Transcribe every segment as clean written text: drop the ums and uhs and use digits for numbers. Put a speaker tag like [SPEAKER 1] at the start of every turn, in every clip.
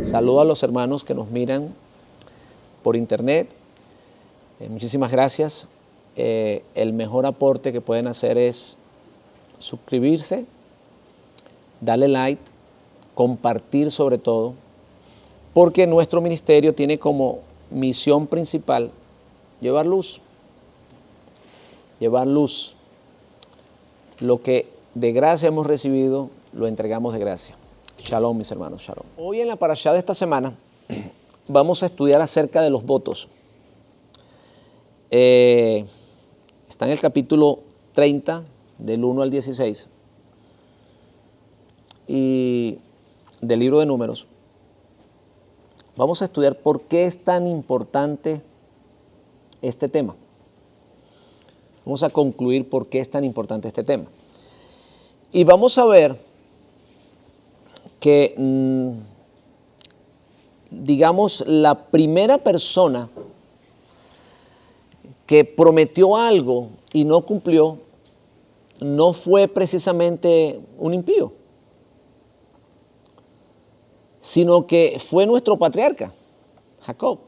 [SPEAKER 1] Saludo a los hermanos que nos miran por internet. Muchísimas gracias. El mejor aporte que pueden hacer es suscribirse, darle like, compartir sobre todo, porque nuestro ministerio tiene como misión principal llevar luz. Llevar luz. Lo que de gracia hemos recibido, lo entregamos de gracia. Shalom, mis hermanos, shalom. Hoy en la parashá de esta semana vamos a estudiar acerca de los votos. Está en el capítulo 30, del 1 al 16, y del libro de Números. Vamos a estudiar por qué es tan importante este tema. Vamos a concluir por qué es tan importante este tema. Y vamos a ver que, digamos, la primera persona que prometió algo y no cumplió, no fue precisamente un impío, sino que fue nuestro patriarca, Jacob.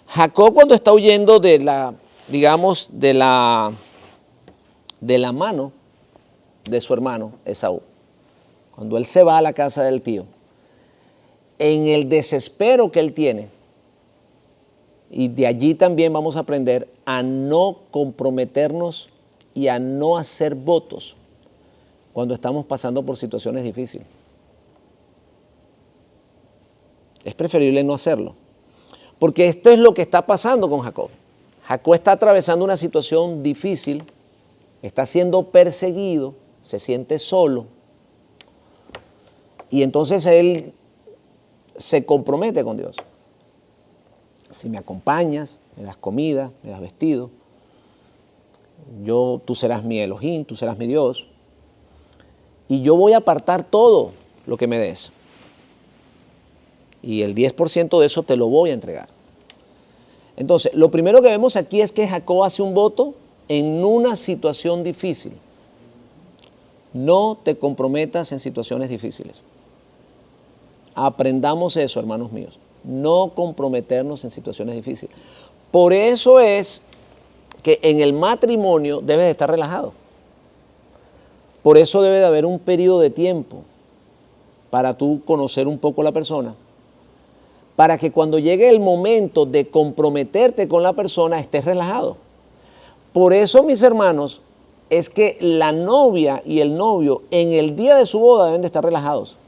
[SPEAKER 1] Jacob, cuando está huyendo de la, digamos, de la mano de su hermano Esaú, cuando él se va a la casa del tío, en el desespero que él tiene, y de allí también vamos a aprender a no comprometernos y a no hacer votos cuando estamos pasando por situaciones difíciles. Es preferible no hacerlo, porque esto es lo que está pasando con Jacob. Jacob está atravesando una situación difícil, está siendo perseguido, se siente solo, y entonces él se compromete con Dios. Si me acompañas, me das comida, me das vestido, tú serás mi Elohim, tú serás mi Dios, y yo voy a apartar todo lo que me des. Y el 10% de eso te lo voy a entregar. Entonces, lo primero que vemos aquí es que Jacob hace un voto en una situación difícil. No te comprometas en situaciones difíciles. Aprendamos eso, hermanos míos. No comprometernos en situaciones difíciles. Por eso es que en el matrimonio debes de estar relajado. Por eso debe de haber un periodo de tiempo para tú conocer un poco a la persona, para que cuando llegue el momento de comprometerte con la persona estés relajado. Por eso, mis hermanos, es que la novia y el novio en el día de su boda deben de estar relajados.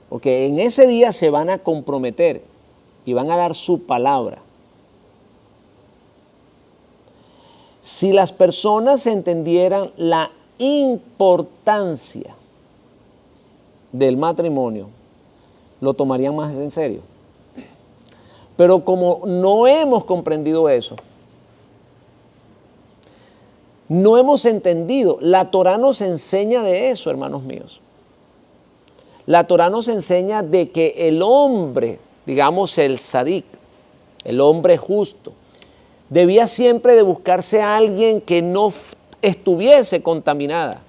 [SPEAKER 1] Porque en ese día se van a comprometer y van a dar su palabra. Si las personas entendieran la importancia del matrimonio, lo tomarían más en serio. Pero como no hemos comprendido eso, no hemos entendido, la Torá nos enseña de eso, hermanos míos. La Torá nos enseña de que el hombre, digamos el sadik, el hombre justo, debía siempre de buscarse a alguien que no estuviese contaminada.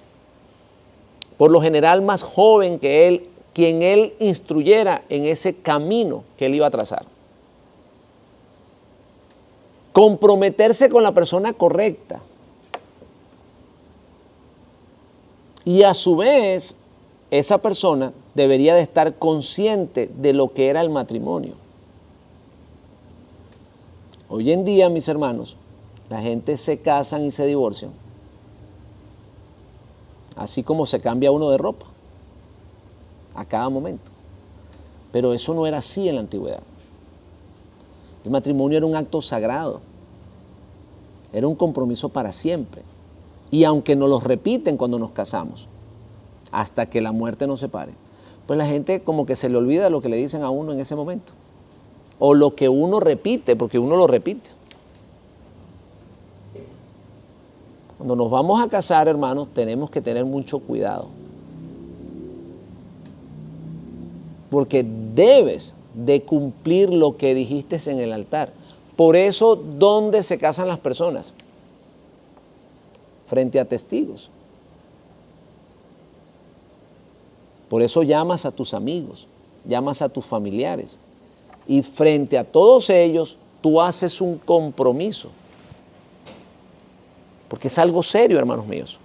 [SPEAKER 1] Por lo general más joven que él, quien él instruyera en ese camino que él iba a trazar. Comprometerse con la persona correcta. Y a su vez, esa persona debería de estar consciente de lo que era el matrimonio. Hoy en día, mis hermanos, la gente se casan y se divorcian, así como se cambia uno de ropa, a cada momento. Pero eso no era así en la antigüedad. El matrimonio era un acto sagrado, era un compromiso para siempre. Y aunque nos lo repiten cuando nos casamos, hasta que la muerte nos separe, pues la gente como que se le olvida lo que le dicen a uno en ese momento. O lo que uno repite, porque uno lo repite. Cuando nos vamos a casar, hermanos, tenemos que tener mucho cuidado. Porque debes de cumplir lo que dijiste en el altar. Por eso, ¿dónde se casan las personas? Frente a testigos. Por eso llamas a tus amigos, llamas a tus familiares. Y frente a todos ellos, tú haces un compromiso. Porque es algo serio, hermanos míos.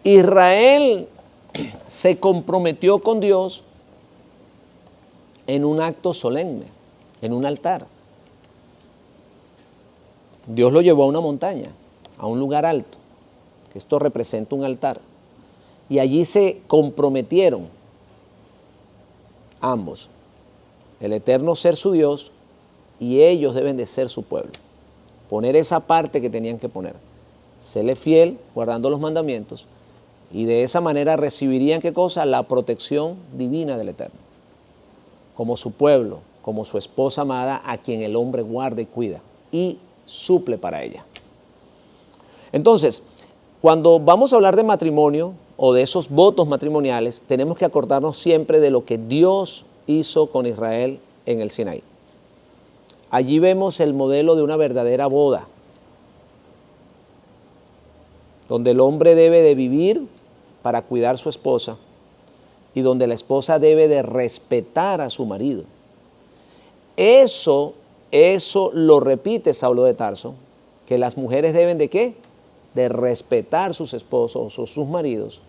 [SPEAKER 1] Israel se comprometió con Dios en un acto solemne, en un altar. Dios lo llevó a una montaña, a un lugar alto, que esto representa un altar. Y allí se comprometieron ambos, el eterno ser su Dios y ellos deben de ser su pueblo. Poner esa parte que tenían que poner. Serle fiel, guardando los mandamientos, y de esa manera recibirían, ¿qué cosa? La protección divina del Eterno. Como su pueblo, como su esposa amada, a quien el hombre guarda y cuida y suple para ella. Entonces, cuando vamos a hablar de matrimonio o de esos votos matrimoniales, tenemos que acordarnos siempre de lo que Dios hizo con Israel en el Sinaí. Allí vemos el modelo de una verdadera boda, donde el hombre debe de vivir para cuidar a su esposa y donde la esposa debe de respetar a su marido. Eso lo repite Saulo de Tarso, que las mujeres deben de ¿qué? De respetar sus esposos o sus maridos.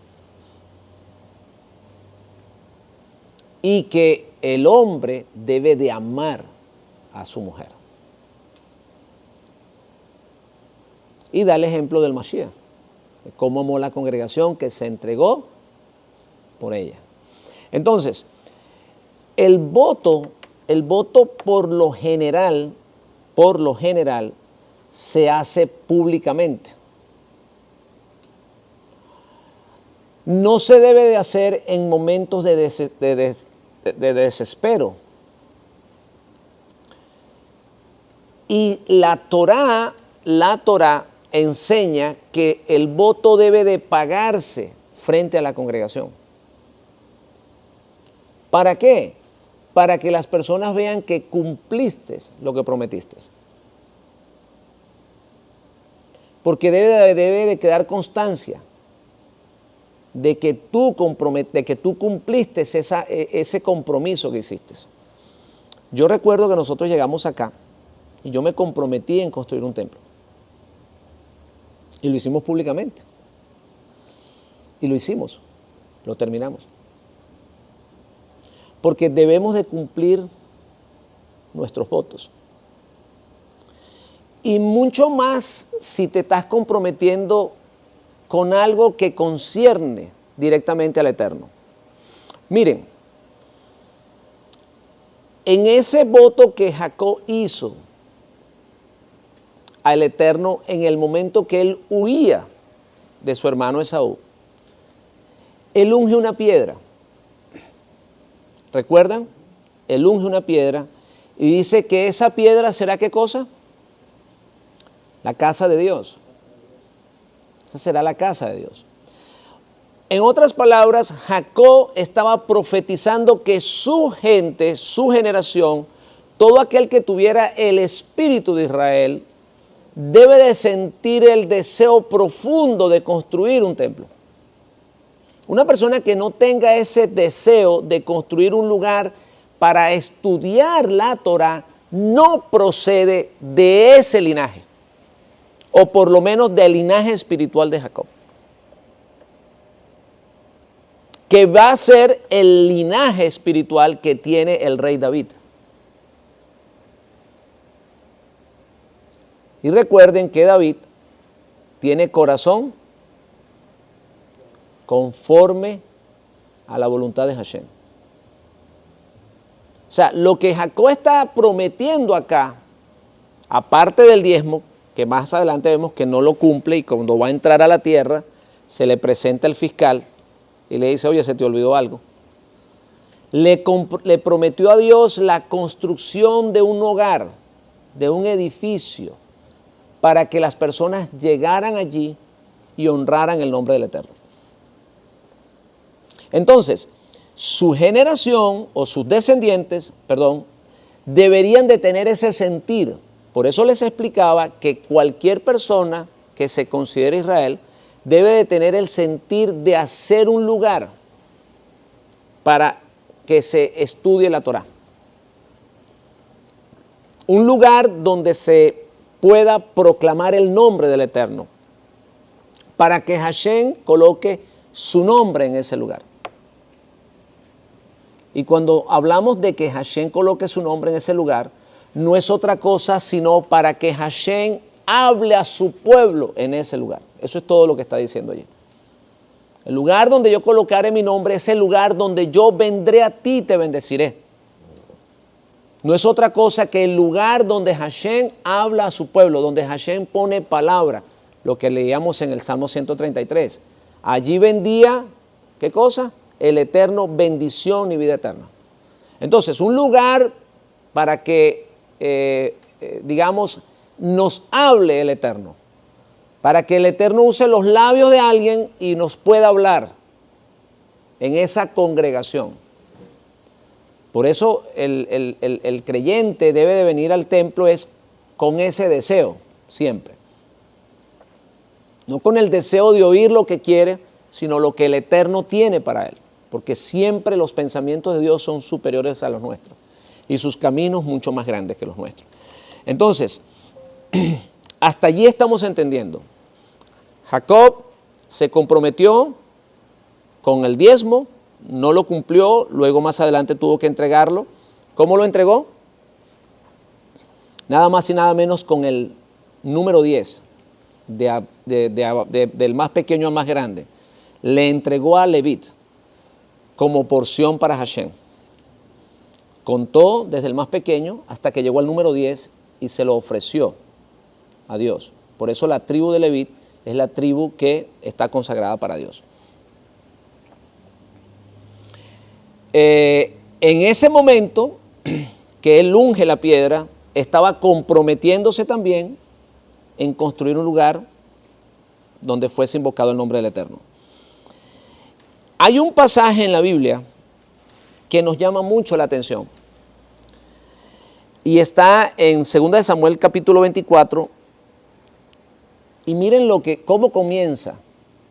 [SPEAKER 1] Y que el hombre debe de amar a su mujer. Y da el ejemplo del Mashiach, de cómo amó la congregación, que se entregó por ella. Entonces, el voto por lo general, se hace públicamente. No se debe de hacer en momentos de desespero. Y la Torá enseña que el voto debe de pagarse frente a la congregación. ¿Para qué? Para que las personas vean que cumpliste lo que prometiste. Porque debe de quedar constancia de que tú cumpliste ese compromiso que hiciste. Yo recuerdo que nosotros llegamos acá y yo me comprometí en construir un templo. Y lo hicimos públicamente. Y lo hicimos, lo terminamos. Porque debemos de cumplir nuestros votos. Y mucho más si te estás comprometiendo con algo que concierne directamente al Eterno. Miren, en ese voto que Jacob hizo al Eterno en el momento que él huía de su hermano Esaú, él unge una piedra. ¿Recuerdan? Él unge una piedra y dice que esa piedra será ¿qué cosa? La casa de Dios. Esa será la casa de Dios. En otras palabras, Jacob estaba profetizando que su gente, su generación, todo aquel que tuviera el espíritu de Israel, debe de sentir el deseo profundo de construir un templo. Una persona que no tenga ese deseo de construir un lugar para estudiar la Torá no procede de ese linaje, o por lo menos del linaje espiritual de Jacob, que va a ser el linaje espiritual que tiene el rey David. Y recuerden que David tiene corazón conforme a la voluntad de Hashem. O sea, lo que Jacob está prometiendo acá, aparte del diezmo, que más adelante vemos que no lo cumple y cuando va a entrar a la tierra, se le presenta el fiscal y le dice, oye, se te olvidó algo. Le prometió a Dios la construcción de un hogar, de un edificio, para que las personas llegaran allí y honraran el nombre del Eterno. Entonces, su generación o sus descendientes, deberían de tener ese sentir. Por eso les explicaba que cualquier persona que se considere Israel debe de tener el sentir de hacer un lugar para que se estudie la Torá. Un lugar donde se pueda proclamar el nombre del Eterno, para que Hashem coloque su nombre en ese lugar. Y cuando hablamos de que Hashem coloque su nombre en ese lugar, no es otra cosa sino para que Hashem hable a su pueblo en ese lugar. Eso es todo lo que está diciendo allí. El lugar donde yo colocaré mi nombre es el lugar donde yo vendré a ti y te bendeciré. No es otra cosa que el lugar donde Hashem habla a su pueblo, donde Hashem pone palabra, lo que leíamos en el Salmo 133. Allí vendía, ¿qué cosa? El Eterno, bendición y vida eterna. Entonces, un lugar para que, digamos, nos hable el Eterno, para que el Eterno use los labios de alguien y nos pueda hablar en esa congregación. Por eso el creyente debe de venir al templo es con ese deseo, siempre. No con el deseo de oír lo que quiere, sino lo que el Eterno tiene para él. Porque siempre los pensamientos de Dios son superiores a los nuestros y sus caminos mucho más grandes que los nuestros. Entonces, hasta allí estamos entendiendo. Jacob se comprometió con el diezmo, no lo cumplió, luego más adelante tuvo que entregarlo. ¿Cómo lo entregó? Nada más y nada menos con el número 10, del más pequeño al más grande. Le entregó a Levit como porción para Hashem. Contó desde el más pequeño hasta que llegó al número 10 y se lo ofreció a Dios. Por eso la tribu de Levit es la tribu que está consagrada para Dios. En ese momento que él unge la piedra, estaba comprometiéndose también en construir un lugar donde fuese invocado el nombre del Eterno. Hay un pasaje en la Biblia que nos llama mucho la atención y está en 2 de Samuel capítulo 24 y miren cómo comienza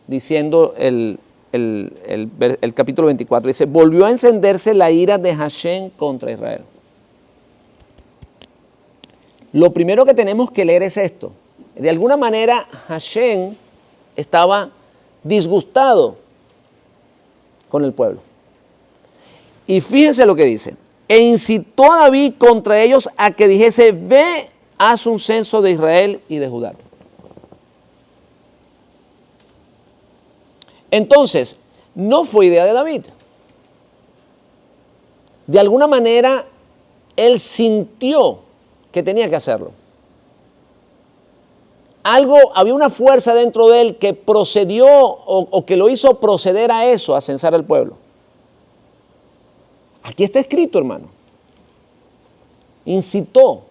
[SPEAKER 1] diciendo el capítulo 24. Dice, volvió a encenderse la ira de Hashem contra Israel. Lo primero que tenemos que leer es esto. De alguna manera Hashem estaba disgustado con el pueblo. Y fíjense lo que dice. E incitó a David contra ellos a que dijese, ve, haz un censo de Israel y de Judá. Entonces, no fue idea de David. De alguna manera, él sintió que tenía que hacerlo. Había una fuerza dentro de él que procedió o que lo hizo proceder a eso, a censar al pueblo. Aquí está escrito, hermano. Incitó.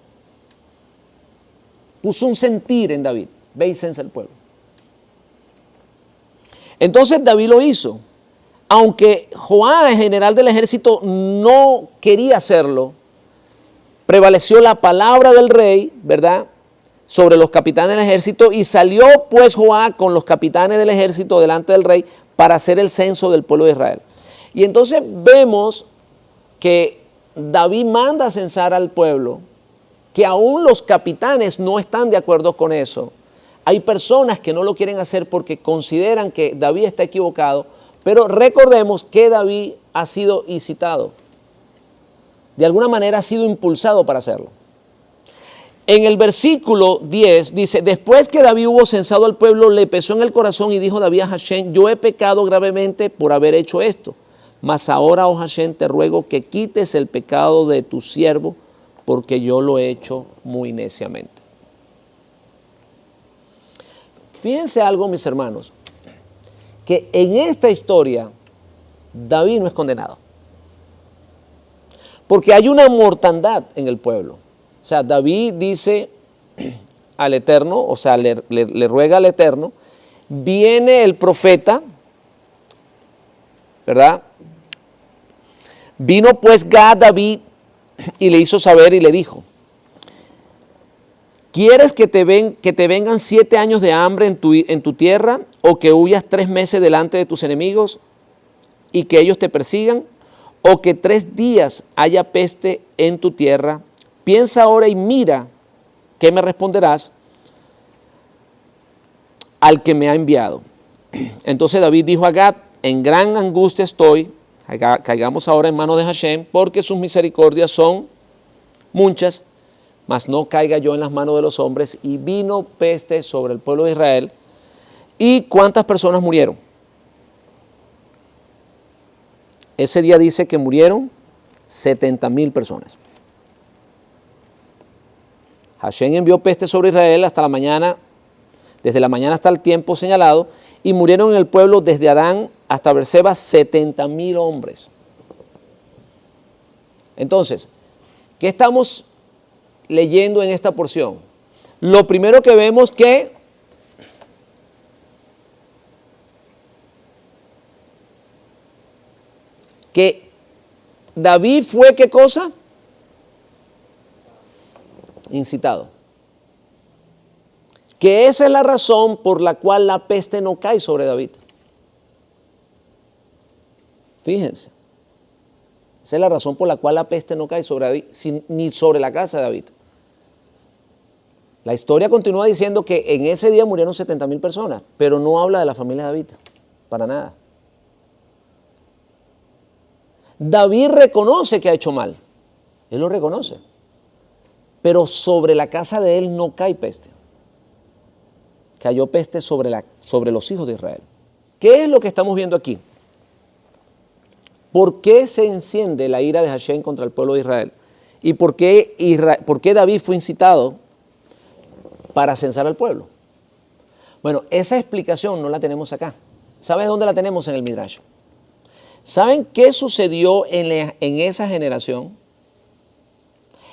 [SPEAKER 1] Puso un sentir en David. Ve y censa al pueblo. Entonces David lo hizo. Aunque Joab, el general del ejército, no quería hacerlo, prevaleció la palabra del rey, ¿verdad?, sobre los capitanes del ejército, y salió pues Joab con los capitanes del ejército delante del rey para hacer el censo del pueblo de Israel. Y entonces vemos que David manda a censar al pueblo, que aún los capitanes no están de acuerdo con eso. Hay personas que no lo quieren hacer porque consideran que David está equivocado, pero recordemos que David ha sido incitado. De alguna manera ha sido impulsado para hacerlo. En el versículo 10 dice, después que David hubo censado al pueblo, le pesó en el corazón y dijo David a Hashem, yo he pecado gravemente por haber hecho esto. Mas ahora, oh Hashem, te ruego que quites el pecado de tu siervo, porque yo lo he hecho muy neciamente. Fíjense algo, mis hermanos, que en esta historia David no es condenado. Porque hay una mortandad en el pueblo. O sea, David dice al Eterno, o sea, le ruega al Eterno, viene el profeta, ¿verdad? Vino pues Gad David y le hizo saber y le dijo, ¿Quieres que te vengan 7 años de hambre en tu tierra, o que huyas 3 meses delante de tus enemigos y que ellos te persigan, o que 3 días haya peste en tu tierra? Piensa ahora y mira qué me responderás al que me ha enviado. Entonces David dijo a Gad: en gran angustia estoy, caigamos ahora en manos de Hashem, porque sus misericordias son muchas, mas no caiga yo en las manos de los hombres. Y vino peste sobre el pueblo de Israel. ¿Y cuántas personas murieron? Ese día dice que murieron 70,000 personas. Hashem envió peste sobre Israel hasta la mañana, desde la mañana hasta el tiempo señalado, y murieron en el pueblo desde Adán hasta Beerseba 70,000 hombres. Entonces, ¿qué estamos leyendo en esta porción? Lo primero que vemos que David fue, ¿qué cosa? Incitado. Que esa es la razón por la cual la peste no cae sobre David. Fíjense. Esa es la razón por la cual la peste no cae sobre David, ni sobre la casa de David. La historia continúa diciendo que en ese día murieron 70,000 personas, pero no habla de la familia de David, para nada. David reconoce que ha hecho mal, él lo reconoce, pero sobre la casa de él no cae peste. Cayó peste sobre los hijos de Israel. ¿Qué es lo que estamos viendo aquí? ¿Por qué se enciende la ira de Hashem contra el pueblo de Israel? ¿Y por qué David fue incitado para censar al pueblo? Bueno, esa explicación no la tenemos acá. ¿Sabes dónde la tenemos? En el Midrash. ¿Saben qué sucedió en esa generación?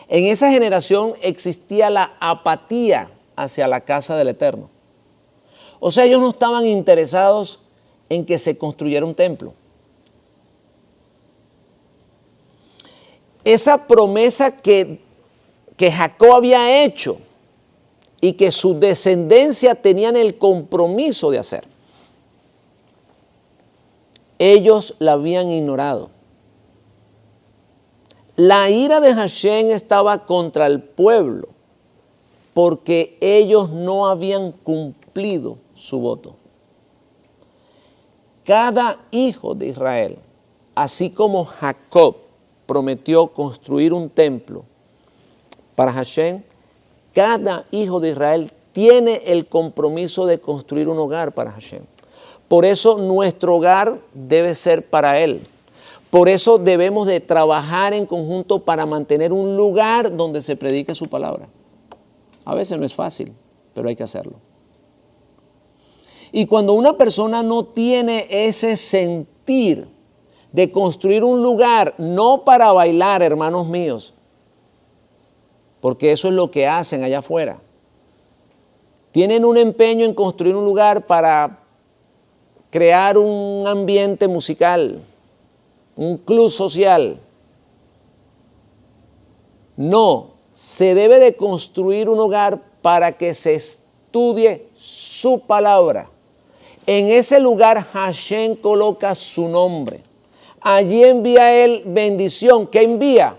[SPEAKER 1] En esa generación existía la apatía hacia la casa del Eterno. O sea, ellos no estaban interesados en que se construyera un templo. Esa promesa que Jacob había hecho y que su descendencia tenían el compromiso de hacer, ellos la habían ignorado. La ira de Hashem estaba contra el pueblo porque ellos no habían cumplido su voto. Cada hijo de Israel, así como Jacob prometió construir un templo para Hashem, cada hijo de Israel tiene el compromiso de construir un hogar para Hashem. Por eso nuestro hogar debe ser para Él. Por eso debemos de trabajar en conjunto para mantener un lugar donde se predique su palabra. A veces no es fácil, pero hay que hacerlo. Y cuando una persona no tiene ese sentir de construir un lugar, no para bailar, hermanos míos, porque eso es lo que hacen allá afuera. Tienen un empeño en construir un lugar para crear un ambiente musical, un club social. No, se debe de construir un hogar para que se estudie su palabra. En ese lugar Hashem coloca su nombre. Allí envía Él bendición. ¿Qué envía?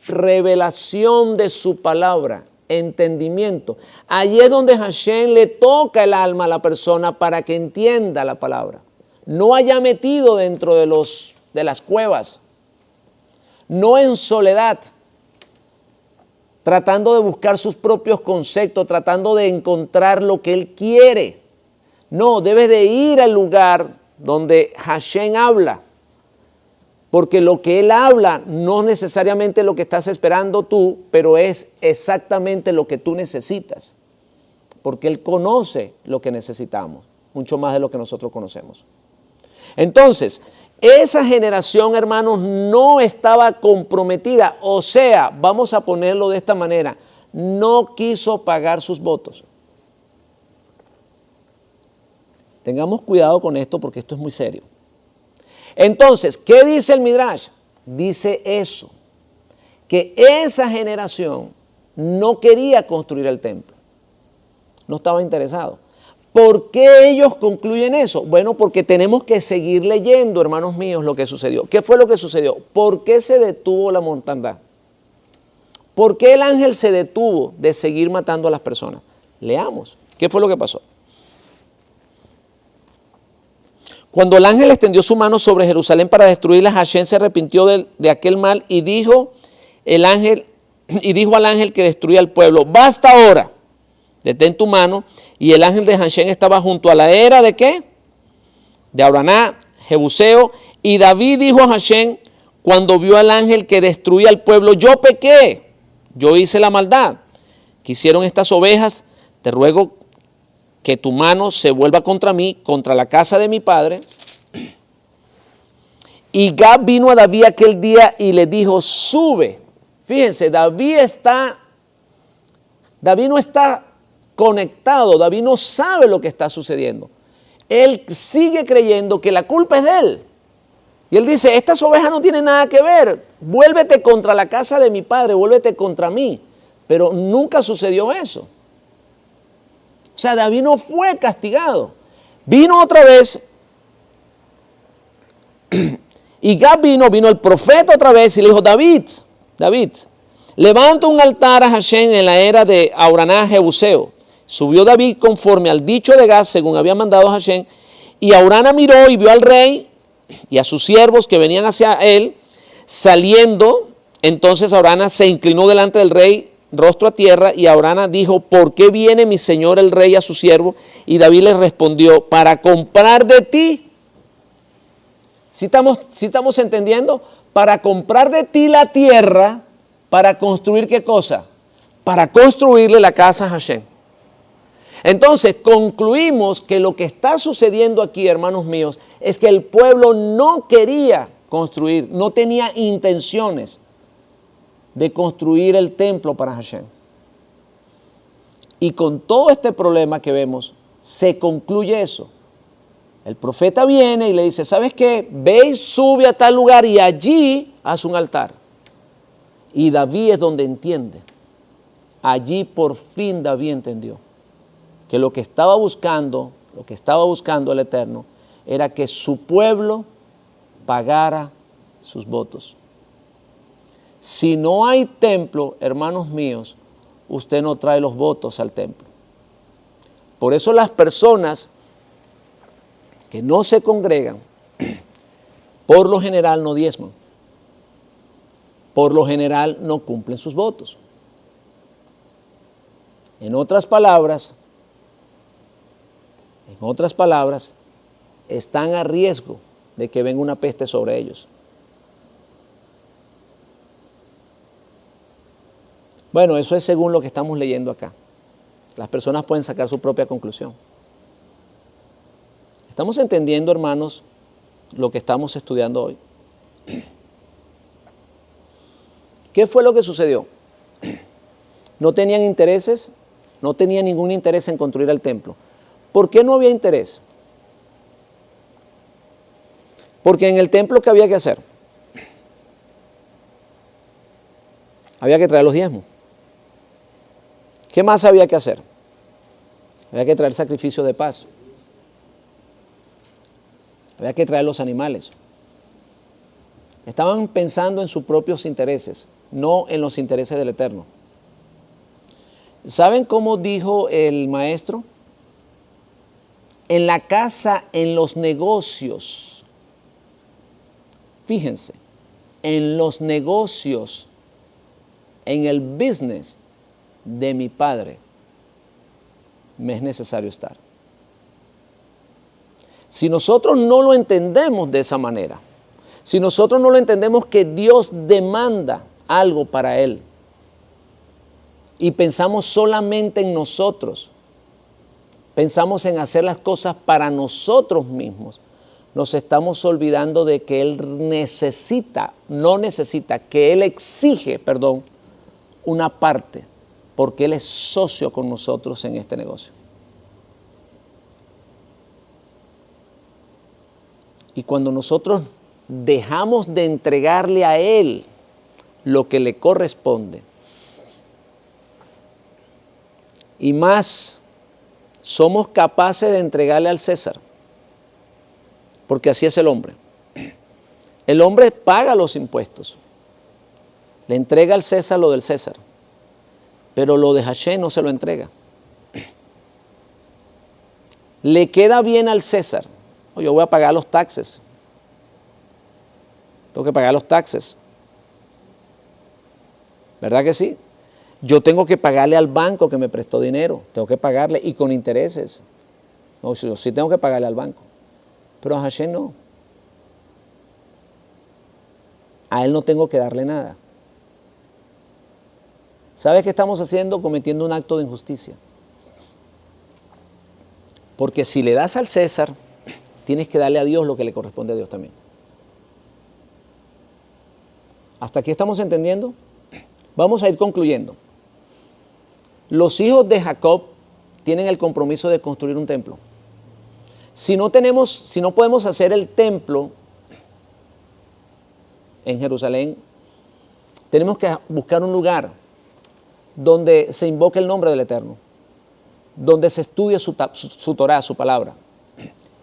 [SPEAKER 1] Revelación de su palabra, entendimiento. Allí es donde Hashem le toca el alma a la persona para que entienda la palabra. No haya metido dentro de las cuevas, no en soledad, tratando de buscar sus propios conceptos, tratando de encontrar lo que Él quiere. No, debes de ir al lugar donde Hashem habla, porque lo que Él habla no necesariamente es lo que estás esperando tú, pero es exactamente lo que tú necesitas, porque Él conoce lo que necesitamos, mucho más de lo que nosotros conocemos. Entonces, esa generación, hermanos, no estaba comprometida, o sea, vamos a ponerlo de esta manera, no quiso pagar sus votos. Tengamos cuidado con esto porque esto es muy serio. Entonces, ¿qué dice el Midrash? Dice eso, que esa generación no quería construir el templo. No estaba interesado. ¿Por qué ellos concluyen eso? Bueno, porque tenemos que seguir leyendo, hermanos míos, lo que sucedió. ¿Qué fue lo que sucedió? ¿Por qué se detuvo la mortandad? ¿Por qué el ángel se detuvo de seguir matando a las personas? Leamos. ¿Qué fue lo que pasó? Cuando el ángel extendió su mano sobre Jerusalén para destruirla, Hashem se arrepintió de aquel mal y dijo al ángel que destruía al pueblo: basta ahora, detén tu mano. Y el ángel de Hashem estaba junto a la era de ¿qué? De Araná, Jebuseo. Y David dijo a Hashem cuando vio al ángel que destruía al pueblo: yo pequé, yo hice la maldad. Quisieron estas ovejas, te ruego que tu mano se vuelva contra mí, contra la casa de mi padre. Y Gad vino a David aquel día y le dijo: sube. Fíjense, David no está conectado, David no sabe lo que está sucediendo. Él sigue creyendo que la culpa es de él. Y él dice: estas ovejas no tienen nada que ver, vuélvete contra la casa de mi padre, vuélvete contra mí. Pero nunca sucedió eso. O sea, David no fue castigado. Vino otra vez, y Gad vino el profeta otra vez y le dijo: David, levanta un altar a Hashem en la era de Araná, Jebuseo. Subió David conforme al dicho de Gad, según había mandado Hashem, y Araná miró y vio al rey y a sus siervos que venían hacia él, saliendo. Entonces Araná se inclinó delante del rey, rostro a tierra, y Araná dijo: ¿por qué viene mi señor el rey a su siervo? Y David le respondió: para comprar de ti. ¿Sí estamos entendiendo? Para comprar de ti la tierra, para construir ¿qué cosa? Para construirle la casa a Hashem. Entonces concluimos que lo que está sucediendo aquí, hermanos míos, es que el pueblo no quería construir, no tenía intenciones de construir el templo para Hashem. Y con todo este problema que vemos, se concluye eso. El profeta viene y le dice: ¿sabes qué? Ve y sube a tal lugar y allí haz un altar. Y David es donde entiende. Allí por fin David entendió que lo que estaba buscando el Eterno, era que su pueblo pagara sus votos. Si no hay templo, hermanos míos, usted no trae los votos al templo. Por eso las personas que no se congregan, por lo general no diezman. Por lo general no cumplen sus votos. En otras palabras, están a riesgo de que venga una peste sobre ellos. Bueno, eso es según lo que estamos leyendo acá. Las personas pueden sacar su propia conclusión. ¿Estamos entendiendo, hermanos, lo que estamos estudiando hoy? ¿Qué fue lo que sucedió? No tenían intereses, no tenían ningún interés en construir el templo. ¿Por qué no había interés? Porque en el templo, ¿qué había que hacer? Había que traer los diezmos. ¿Qué más había que hacer? Había que traer sacrificios de paz. Había que traer los animales. Estaban pensando en sus propios intereses, no en los intereses del Eterno. ¿Saben cómo dijo el maestro? En la casa, en los negocios. Fíjense, en los negocios, en el business de mi Padre, me es necesario estar. Si nosotros no lo entendemos de esa manera, si nosotros no lo entendemos que Dios demanda algo para Él y pensamos solamente en nosotros, pensamos en hacer las cosas para nosotros mismos, nos estamos olvidando de que Él que Él exige, una parte, porque Él es socio con nosotros en este negocio. Y cuando nosotros dejamos de entregarle a Él lo que le corresponde, y más somos capaces de entregarle al César, porque así es el hombre. El hombre paga los impuestos, le entrega al César lo del César, pero lo de Hashem no se lo entrega. Le queda bien al César. Yo voy a pagar los taxes. Tengo que pagar los taxes. ¿Verdad que sí? Yo tengo que pagarle al banco que me prestó dinero. Tengo que pagarle y con intereses. No, yo sí tengo que pagarle al banco. Pero a Hashem no. A él no tengo que darle nada. ¿Sabes qué estamos haciendo? Cometiendo un acto de injusticia. Porque si le das al César, tienes que darle a Dios lo que le corresponde a Dios también. ¿Hasta aquí estamos entendiendo? Vamos a ir concluyendo. Los hijos de Jacob tienen el compromiso de construir un templo. Si no podemos hacer el templo en Jerusalén, tenemos que buscar un lugar donde se invoque el nombre del Eterno, donde se estudie su Torah, su palabra.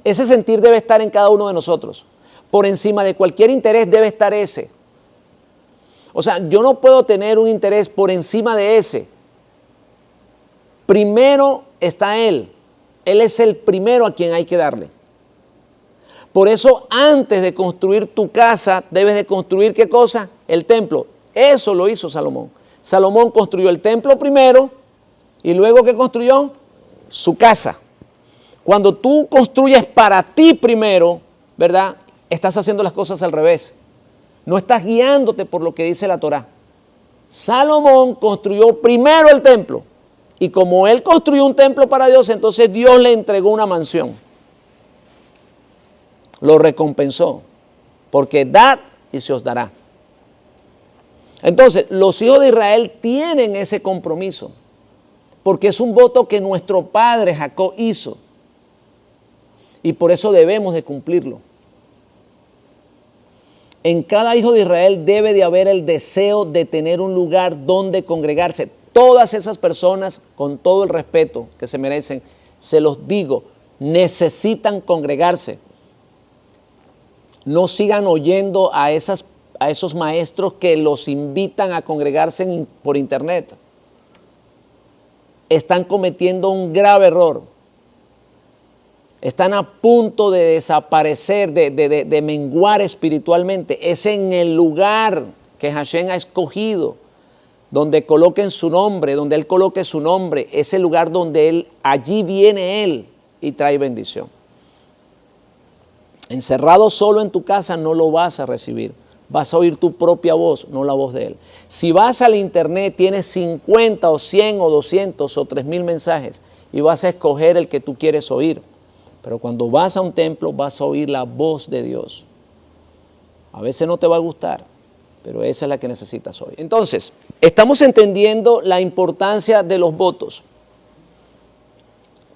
[SPEAKER 1] Ese sentir debe estar en cada uno de nosotros. Por encima de cualquier interés debe estar ese. O sea, yo no puedo tener un interés por encima de ese. Primero está Él. Él es el primero a quien hay que darle. Por eso, antes de construir tu casa, debes de construir, ¿qué cosa? El templo. Eso lo hizo Salomón. Salomón construyó el templo primero y luego, ¿qué construyó? Su casa. Cuando tú construyes para ti primero, ¿verdad? Estás haciendo las cosas al revés. No estás guiándote por lo que dice la Torá. Salomón construyó primero el templo. Y como él construyó un templo para Dios, entonces Dios le entregó una mansión. Lo recompensó. Porque dad y se os dará. Entonces, los hijos de Israel tienen ese compromiso. Porque es un voto que nuestro padre Jacob hizo. Y por eso debemos de cumplirlo. En cada hijo de Israel debe de haber el deseo de tener un lugar donde congregarse. Todas esas personas, con todo el respeto que se merecen, se los digo, necesitan congregarse. No sigan oyendo a esos maestros que los invitan a congregarse por internet. Están cometiendo un grave error. Están a punto de desaparecer, de menguar espiritualmente. Es en el lugar que Hashem ha escogido, donde coloquen su nombre, donde Él coloque su nombre, es el lugar donde allí viene Él y trae bendición. Encerrado solo en tu casa no lo vas a recibir. Vas a oír tu propia voz, no la voz de Él. Si vas al internet, tienes 50 o 100 o 200 o 3000 mensajes y vas a escoger el que tú quieres oír. Pero cuando vas a un templo, vas a oír la voz de Dios. A veces no te va a gustar, pero esa es la que necesitas oír. Entonces, estamos entendiendo la importancia de los votos.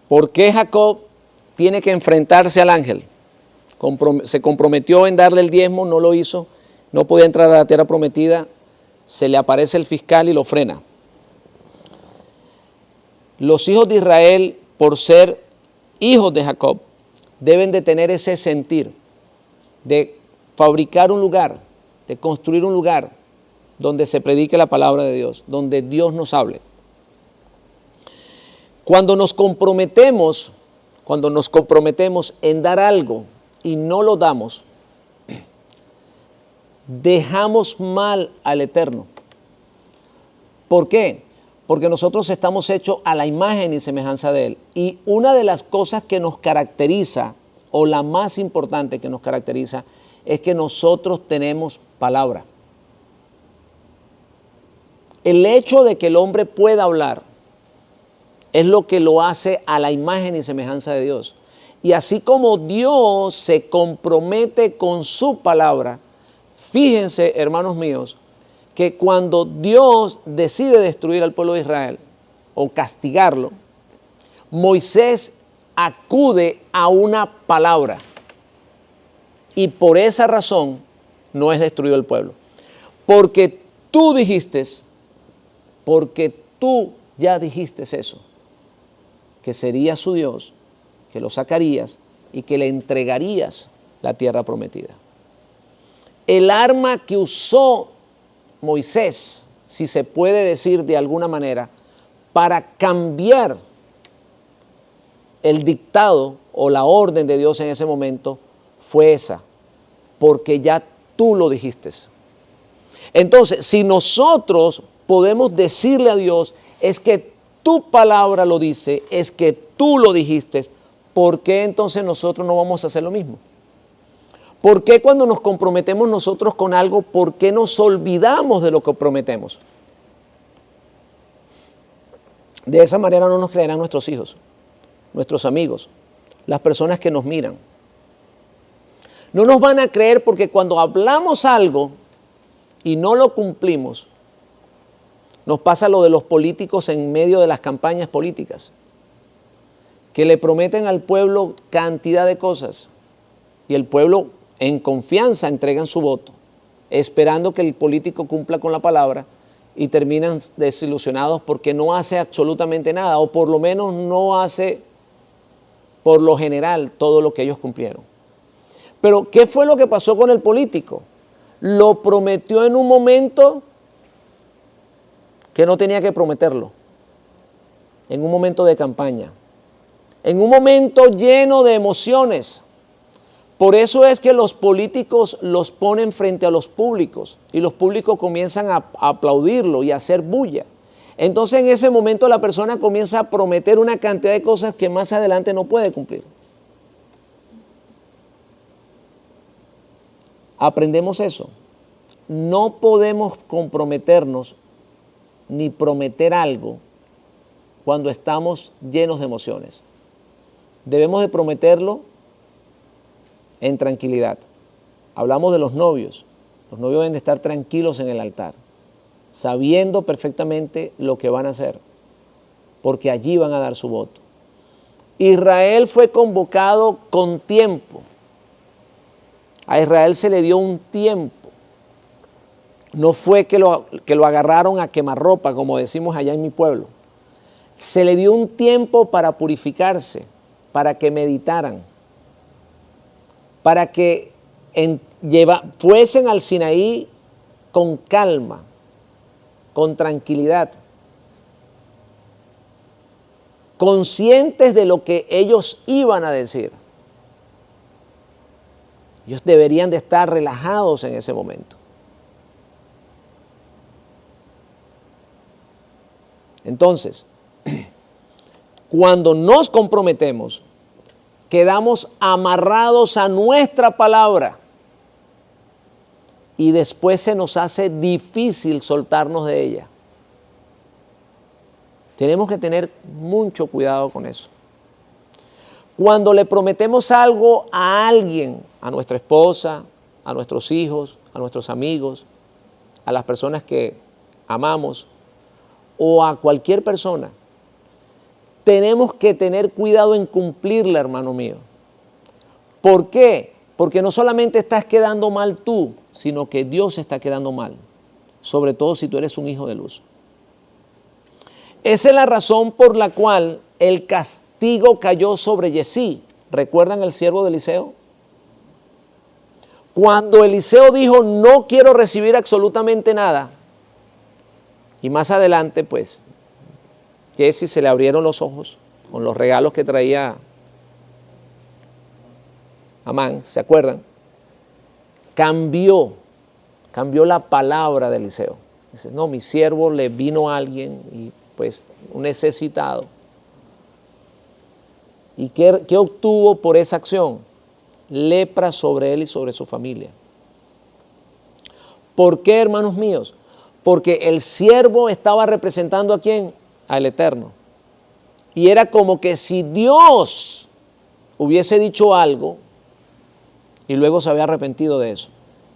[SPEAKER 1] ¿Por qué Jacob tiene que enfrentarse al ángel? Se comprometió en darle el diezmo, no lo hizo, no podía entrar a la tierra prometida, se le aparece el fiscal y lo frena. Los hijos de Israel, por ser hijos de Jacob, deben de tener ese sentir de fabricar un lugar, de construir un lugar donde se predique la palabra de Dios, donde Dios nos hable. Cuando nos comprometemos en dar algo y no lo damos, dejamos mal al Eterno. ¿Por qué? Porque nosotros estamos hechos a la imagen y semejanza de Él. Y una de las cosas que nos caracteriza, o la más importante que nos caracteriza, es que nosotros tenemos palabra. El hecho de que el hombre pueda hablar es lo que lo hace a la imagen y semejanza de Dios. Y así como Dios se compromete con su palabra, fíjense, hermanos míos, que cuando Dios decide destruir al pueblo de Israel o castigarlo, Moisés acude a una palabra y por esa razón no es destruido el pueblo. Porque tú dijiste, porque tú ya dijiste eso. que sería su Dios, que lo sacarías y que le entregarías la tierra prometida. El arma que usó Moisés, si se puede decir de alguna manera, para cambiar el dictado o la orden de Dios en ese momento, fue esa, porque ya tú lo dijiste. Entonces, si nosotros podemos decirle a Dios, es que tu palabra lo dice, es que tú lo dijiste, ¿por qué entonces nosotros no vamos a hacer lo mismo? ¿Por qué cuando nos comprometemos nosotros con algo, por qué nos olvidamos de lo que prometemos? De esa manera no nos creerán nuestros hijos, nuestros amigos, las personas que nos miran. No nos van a creer porque cuando hablamos algo y no lo cumplimos, nos pasa lo de los políticos en medio de las campañas políticas, que le prometen al pueblo cantidad de cosas y el pueblo en confianza entregan su voto, esperando que el político cumpla con la palabra y terminan desilusionados porque no hace absolutamente nada o por lo menos no hace por lo general todo lo que ellos cumplieron. Pero ¿qué fue lo que pasó con el político? Lo prometió en un momento que no tenía que prometerlo, en un momento de campaña, en un momento lleno de emociones. Por eso es que los políticos los ponen frente a los públicos y los públicos comienzan a aplaudirlo y a hacer bulla. Entonces en ese momento la persona comienza a prometer una cantidad de cosas que más adelante no puede cumplir. Aprendemos eso. No podemos comprometernos ni prometer algo cuando estamos llenos de emociones. Debemos de prometerlo en tranquilidad. Hablamos de los novios. Los novios deben de estar tranquilos en el altar, sabiendo perfectamente lo que van a hacer, porque allí van a dar su voto. Israel fue convocado con tiempo. A Israel se le dio un tiempo. No fue que lo agarraron a quemarropa, como decimos allá en mi pueblo. Se le dio un tiempo para purificarse, para que meditaran, para que fuesen al Sinaí con calma, con tranquilidad, conscientes de lo que ellos iban a decir. Ellos deberían de estar relajados en ese momento. Entonces, cuando nos comprometemos, quedamos amarrados a nuestra palabra y después se nos hace difícil soltarnos de ella. Tenemos que tener mucho cuidado con eso. Cuando le prometemos algo a alguien, a nuestra esposa, a nuestros hijos, a nuestros amigos, a las personas que amamos o a cualquier persona, tenemos que tener cuidado en cumplirla, hermano mío. ¿Por qué? Porque no solamente estás quedando mal tú, sino que Dios está quedando mal, sobre todo si tú eres un hijo de luz. Esa es la razón por la cual el castigo cayó sobre Yesí. ¿Recuerdan el siervo de Eliseo? Cuando Eliseo dijo, no quiero recibir absolutamente nada, y más adelante, pues, Yesí se le abrieron los ojos con los regalos que traía Amán, ¿se acuerdan? Cambió la palabra de Eliseo. Dice, no, mi siervo le vino a alguien y pues un necesitado. ¿Y qué obtuvo por esa acción? Lepra sobre él y sobre su familia. ¿Por qué, hermanos míos? Porque el siervo estaba representando ¿a quién? Al Eterno. Y era como que si Dios hubiese dicho algo y luego se había arrepentido de eso.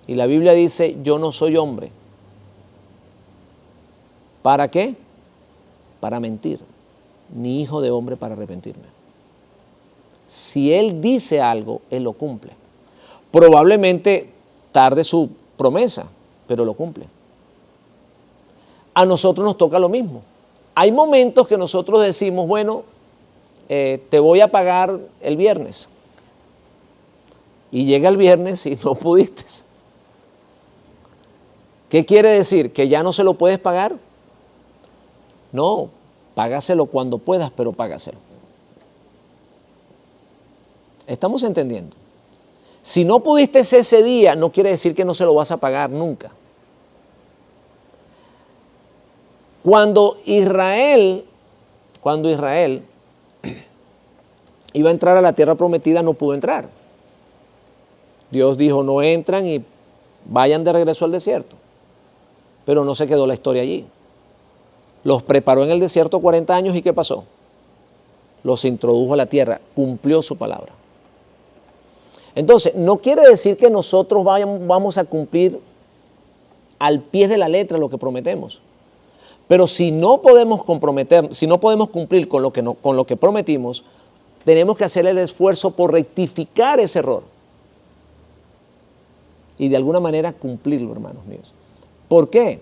[SPEAKER 1] Y la Biblia dice, yo no soy hombre. ¿Para qué? Para mentir. Ni hijo de hombre para arrepentirme. Si Él dice algo, Él lo cumple. Probablemente tarde su promesa, pero lo cumple. A nosotros nos toca lo mismo. Hay momentos que nosotros decimos, bueno, te voy a pagar el viernes. Y llega el viernes y no pudiste. ¿Qué quiere decir? ¿Que ya no se lo puedes pagar? No, págaselo cuando puedas, pero págaselo. ¿Estamos entendiendo? Si no pudiste ese día, no quiere decir que no se lo vas a pagar nunca. Cuando Israel iba a entrar a la tierra prometida, no pudo entrar. Dios dijo, no entran y vayan de regreso al desierto. Pero no se quedó la historia allí. Los preparó en el desierto 40 años y ¿qué pasó? Los introdujo a la tierra, cumplió su palabra. Entonces, no quiere decir que nosotros vamos a cumplir al pie de la letra lo que prometemos. Pero si no podemos cumplir con lo que prometimos, tenemos que hacer el esfuerzo por rectificar ese error. Y de alguna manera cumplirlo, hermanos míos. ¿Por qué?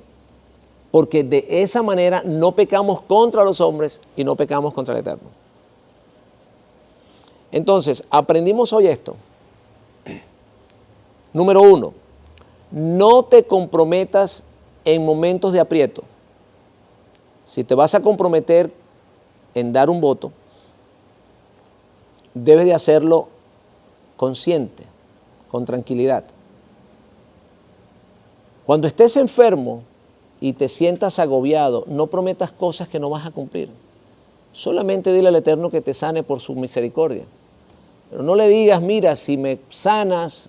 [SPEAKER 1] Porque de esa manera no pecamos contra los hombres y no pecamos contra el Eterno. Entonces, aprendimos hoy esto. Número 1, no te comprometas en momentos de aprieto. Si te vas a comprometer en dar un voto, debes de hacerlo consciente, con tranquilidad. Cuando estés enfermo y te sientas agobiado, no prometas cosas que no vas a cumplir. Solamente dile al Eterno que te sane por su misericordia. Pero no le digas, mira, si me sanas,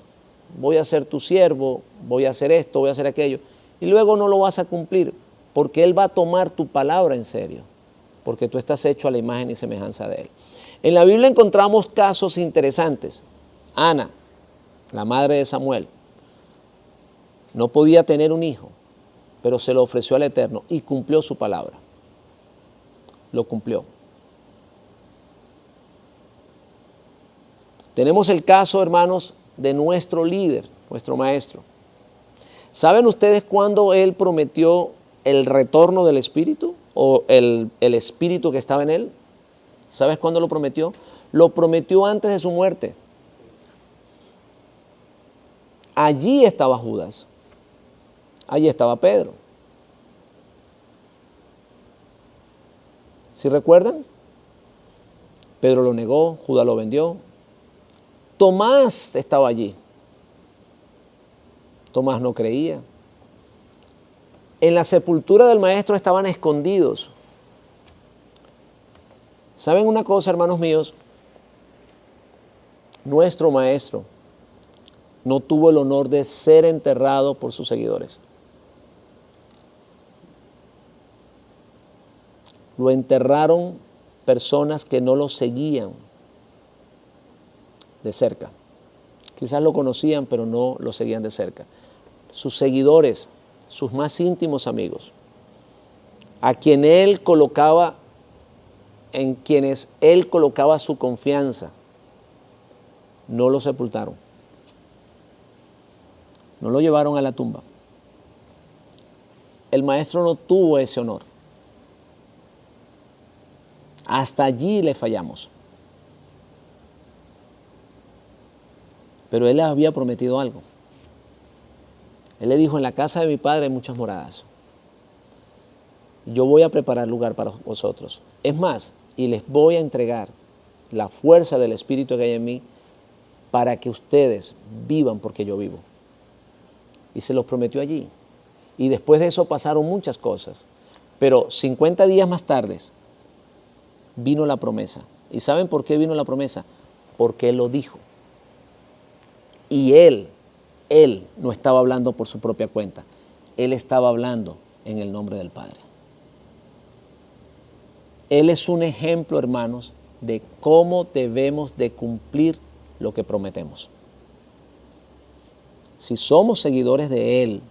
[SPEAKER 1] voy a ser tu siervo, voy a hacer esto, voy a hacer aquello. Y luego no lo vas a cumplir, porque Él va a tomar tu palabra en serio, porque tú estás hecho a la imagen y semejanza de Él. En la Biblia encontramos casos interesantes. Ana, la madre de Samuel, no podía tener un hijo, pero se lo ofreció al Eterno y cumplió su palabra. Lo cumplió. Tenemos el caso, hermanos, de nuestro líder, nuestro maestro. ¿Saben ustedes cuándo él prometió el retorno del Espíritu o el Espíritu que estaba en él? ¿Sabes cuándo lo prometió? Lo prometió antes de su muerte. Allí estaba Judas. Allí estaba Pedro. ¿Sí recuerdan? Pedro lo negó, Judas lo vendió. Tomás estaba allí. Tomás no creía. En la sepultura del maestro estaban escondidos. ¿Saben una cosa, hermanos míos? Nuestro maestro no tuvo el honor de ser enterrado por sus seguidores. Lo enterraron personas que no lo seguían de cerca. Quizás lo conocían, pero no lo seguían de cerca. Sus seguidores, sus más íntimos amigos, a quien él colocaba, en quienes él colocaba su confianza, no lo sepultaron. No lo llevaron a la tumba. El maestro no tuvo ese honor. Hasta allí le fallamos. Pero él les había prometido algo. Él le dijo, en la casa de mi padre hay muchas moradas. Yo voy a preparar lugar para vosotros. Es más, y les voy a entregar la fuerza del Espíritu que hay en mí para que ustedes vivan porque yo vivo. Y se los prometió allí. Y después de eso pasaron muchas cosas. Pero 50 días más tarde vino la promesa. ¿Y saben por qué vino la promesa? Porque Él lo dijo. Y Él no estaba hablando por su propia cuenta. Él estaba hablando en el nombre del Padre. Él es un ejemplo, hermanos, de cómo debemos de cumplir lo que prometemos. Si somos seguidores de Él,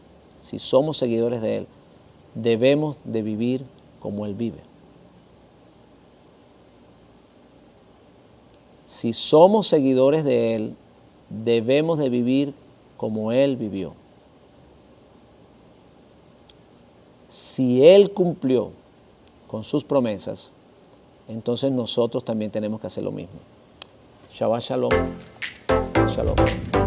[SPEAKER 1] debemos de vivir como Él vive. Si somos seguidores de Él, debemos de vivir como Él vivió. Si Él cumplió con sus promesas, entonces nosotros también tenemos que hacer lo mismo. Shabbat Shalom. Shalom.